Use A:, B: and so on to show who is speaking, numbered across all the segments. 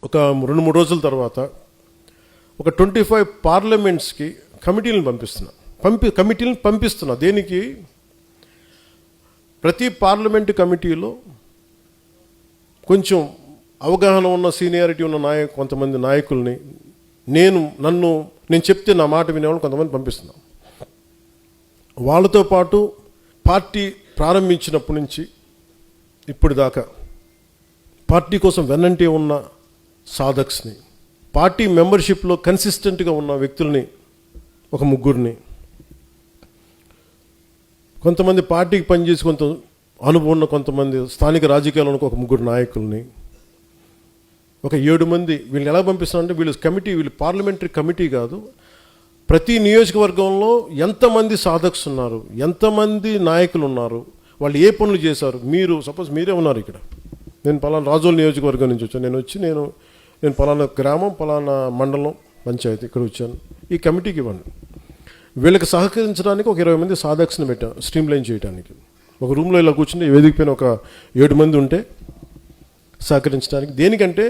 A: ఒక 2-3 రోజుల తర్వాత ఒక 25 పార్లమెంట్స్కి కమిటీలను పంపిస్తున్నా. దేనికి? ప్రతి పార్లమెంటు కమిటీలో కొంచెం అవగాహన ఉన్న సీనియారిటీ ఉన్న కొంతమంది నాయకుల్ని నేను చెప్తే నా మాట వినేవాళ్ళు కొంతమంది పంపిస్తున్నాం. వాళ్ళతో పాటు పార్టీ ప్రారంభించినప్పటి నుంచి ఇప్పుడు దాకా పార్టీ కోసం వెన్నంటే ఉన్న సాధక్స్ని, పార్టీ మెంబర్షిప్లో కన్సిస్టెంట్గా ఉన్న వ్యక్తుల్ని ఒక 3 కొంతమంది పార్టీకి పనిచేసి కొంత అనుభవం ఉన్న కొంతమంది స్థానిక రాజకీయాల్లో ఒక 3 నాయకుల్ని, ఒక 7 మంది. వీళ్ళని ఎలా పంపిస్తున్నారంటే వీళ్ళు పార్లమెంటరీ కమిటీ కాదు, ప్రతి నియోజకవర్గంలో ఎంతమంది సాధక్స్ ఉన్నారు, ఎంతమంది నాయకులు ఉన్నారు, వాళ్ళు ఏ పనులు చేశారు. సపోజ్ మీరే ఉన్నారు ఇక్కడ, నేను పలానా రాజోల్ నియోజకవర్గం నుంచి వచ్చాను, నేను పలానా గ్రామం, పలానా మండలం, పంచాయతీ ఇక్కడ వచ్చాను, ఈ కమిటీకి ఇవ్వండి. వీళ్ళకి సహకరించడానికి ఒక 20 మంది సాధక్స్ని పెట్టాను, స్ట్రీమ్లైన్ చేయడానికి. ఒక రూమ్లో ఇలా కూర్చుని వేదిక పైన ఒక 7 మంది ఉంటే సహకరించడానికి. దేనికంటే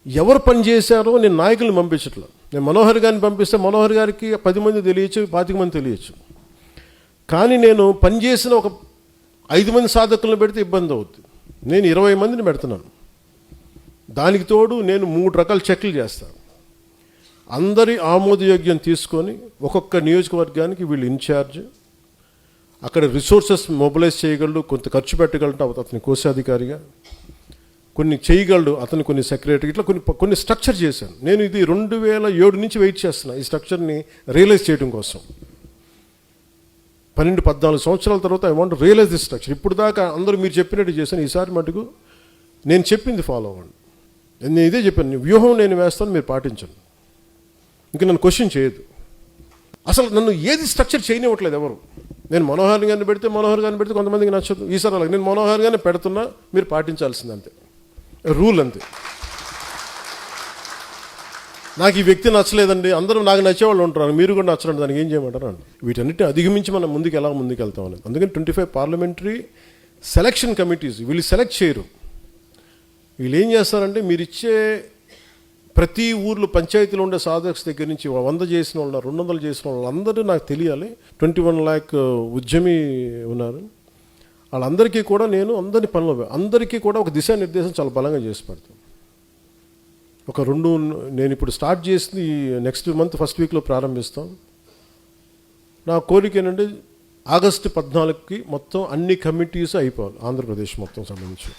A: ఎవరు పని చేశారో నేను నాయకులను పంపించట్లా. నేను మనోహర్ గారిని పంపిస్తే మనోహర్ గారికి 10 మంది తెలియచ్చు, 25 మంది తెలియచ్చు. కానీ నేను పనిచేసిన ఒక 5 మంది సాధకులను పెడితే ఇబ్బంది అవుతుంది. నేను 20 మందిని పెడుతున్నాను. దానికి తోడు నేను 3 రకాల చెక్లు చేస్తాను. అందరి ఆమోదయోగ్యం తీసుకొని ఒక్కొక్క నియోజకవర్గానికి వీళ్ళు ఇన్ఛార్జ్, అక్కడ రిసోర్సెస్ మొబిలైజ్ చేయగలడు, కొంత ఖర్చు పెట్టగలడు అతని కోశాధికారిగా, కొన్ని చేయగలడు అతను, కొన్ని సెక్రటరీ, ఇట్లా కొన్ని స్ట్రక్చర్ చేశాను. నేను ఇది 2007 నుంచి వెయిట్ చేస్తున్నా ఈ స్ట్రక్చర్ని రియలైజ్ చేయడం కోసం. 12-14 సంవత్సరాల తర్వాత I want realize this structure. ఇప్పుడు దాకా అందరూ మీరు చెప్పినట్టు చేశాను, ఈసారి మటుకు నేను చెప్పింది ఫాలో అవ్వండి. నేను ఇదే చెప్పాను, వ్యూహం నేను వేస్తాను, మీరు పాటించండి. ఇంకా నన్ను క్వశ్చన్ చేయదు. అసలు నన్ను ఏది స్ట్రక్చర్ చేయనివ్వట్లేదు ఎవరు. నేను మనోహర్ గారిని పెడితే కొంతమందికి నచ్చదు. ఈసారి అలాగే నేను మనోహర్ గారిని పెడుతున్నా, మీరు పాటించాల్సింది అంతే, రూల్ అంతే. నాకు ఈ వ్యక్తి నచ్చలేదండి, అందరూ నాకు నచ్చేవాళ్ళు ఉంటారు, మీరు కూడా నచ్చరండి, దానికి ఏం చేయమంటారు అండి. వీటన్నిటిని అధిగమించి మనం ముందుకు వెళ్తాం అనేది. అందుకని 25 పార్లమెంటరీ సెలక్షన్ కమిటీస్ వీళ్ళు సెలెక్ట్ చేయరు. వీళ్ళు ఏం చేస్తారంటే మీరు ఇచ్చే ప్రతి ఊర్లో పంచాయతీలో ఉండే సాధక్స్ దగ్గర నుంచి 100 చేసిన వాళ్ళు, 200 చేసిన వాళ్ళందరూ నాకు తెలియాలి. 21 lakh ఉద్యమి ఉన్నారు. వాళ్ళందరికీ కూడా నేను అందరికీ కూడా ఒక దిశానిర్దేశం చాలా బలంగా చేసి పెడతాను. నేను ఇప్పుడు స్టార్ట్ చేసింది నెక్స్ట్ మంత్ ఫస్ట్ వీక్లో ప్రారంభిస్తాం. నా కోరిక ఏంటంటే ఆగస్టు 14కి మొత్తం అన్ని కమిటీస్ అయిపోవాలి, ఆంధ్రప్రదేశ్ మొత్తం సంబంధించి.